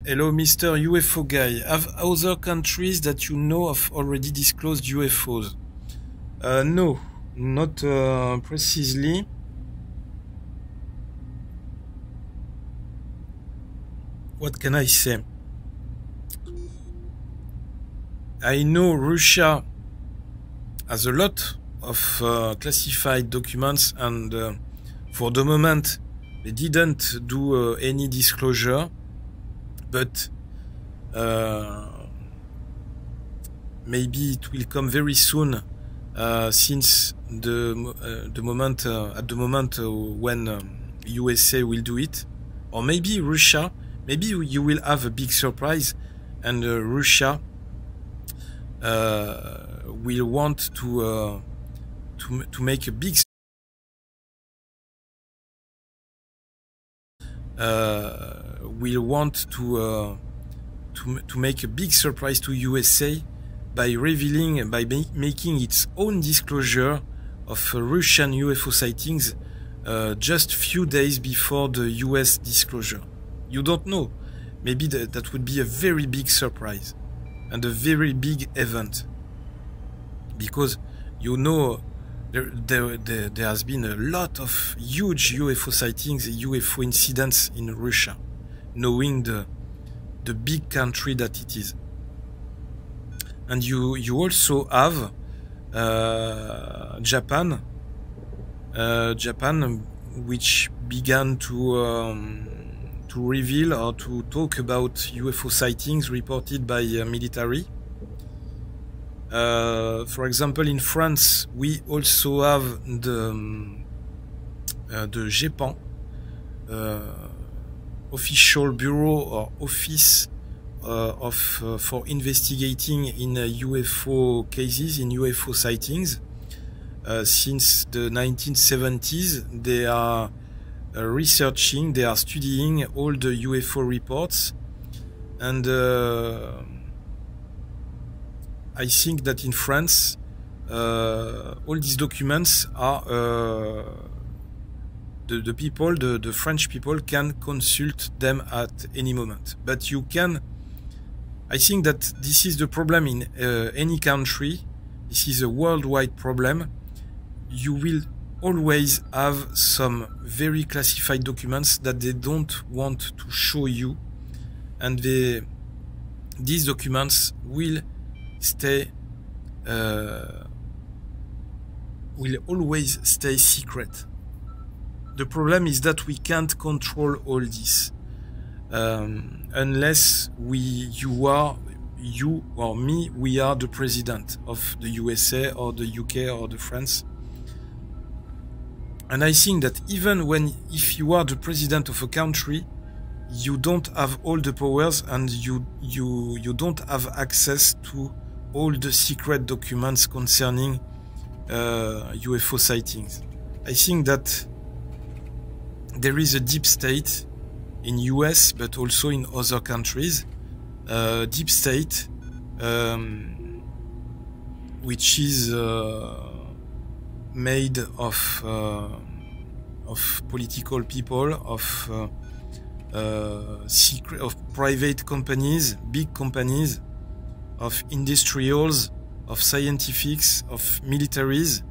Hello, Mr. UFO guy. Have other countries that you know of already disclosed UFOs? No, not precisely. What can I say? I know Russia has a lot of classified documents, and for the moment they didn't do any disclosure, but maybe it will come very soon, since the moment at the moment when USA will do it, or maybe Russia. Maybe you will have a big surprise, and Russia will want to make a big make a big surprise to USA by revealing, by making its own disclosure of Russian UFO sightings just few days before the US disclosure. You don't know. Maybe that would be a very big surprise and a very big event, because you know there has been a lot of huge UFO sightings, UFO incidents in Russia, knowing the big country that it is. And you also have Japan, which began to reveal or to talk about UFO sightings reported by military. For example, in France, we also have the GEPAN, official bureau or office for investigating in UFO cases, in UFO sightings. Since the 1970s, they are researching, they are studying all the UFO reports, and I think that in France all these documents are the people, the French people can consult them at any moment. But you can, I think that this is the problem in any country. This is a worldwide problem. You will always have some very classified documents that they don't want to show you, and these documents will stay will always stay secret. The problem is that we can't control all this unless you or me, we are the president of the USA or the UK or the France. And I think that even if you are the president of a country, you don't have all the powers, and you don't have access to all the secret documents concerning UFO sightings. I think that there is a deep state in US, but also in other countries. Deep state, which is made of political people, of private companies, big companies, of industrials, of scientifics, of militaries,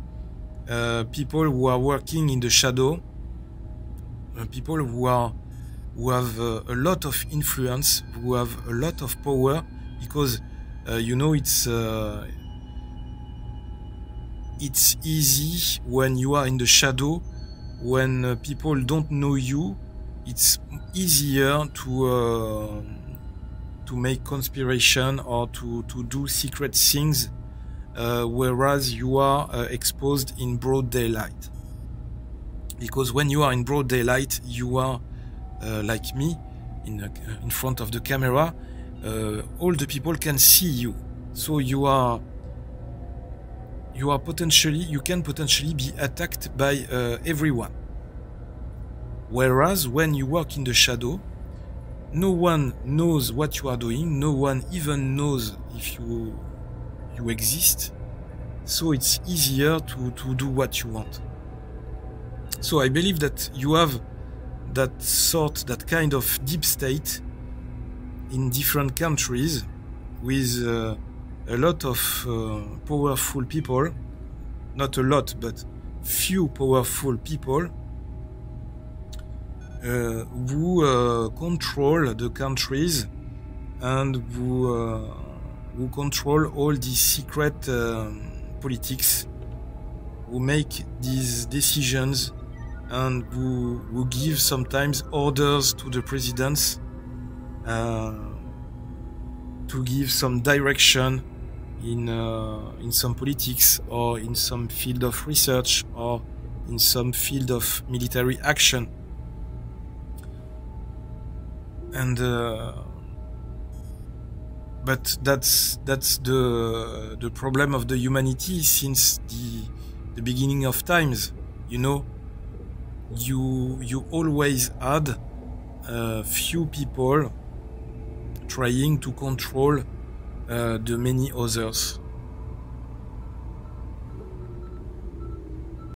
people who are working in the shadow, people who have a lot of influence, who have a lot of power, because you know, it's easy when you are in the shadow, when people don't know you. It's easier to make conspiration or to do secret things, whereas you are exposed in broad daylight. Because when you are in broad daylight, you are like me, in front of the camera. All the people can see you, so you can potentially be attacked by everyone. Whereas when you work in the shadow, no one knows what you are doing, no one even knows if you exist, so it's easier to do what you want. So I believe that you have that kind of deep state in different countries with a lot of powerful people, not a lot, but few powerful people who control the countries and who control all these secret politics, who make these decisions and who give sometimes orders to the presidents to give some direction in some politics or in some field of research or in some field of military action. And but that's the problem of the humanity since the beginning of times. You know, you always had few people trying to control the many others.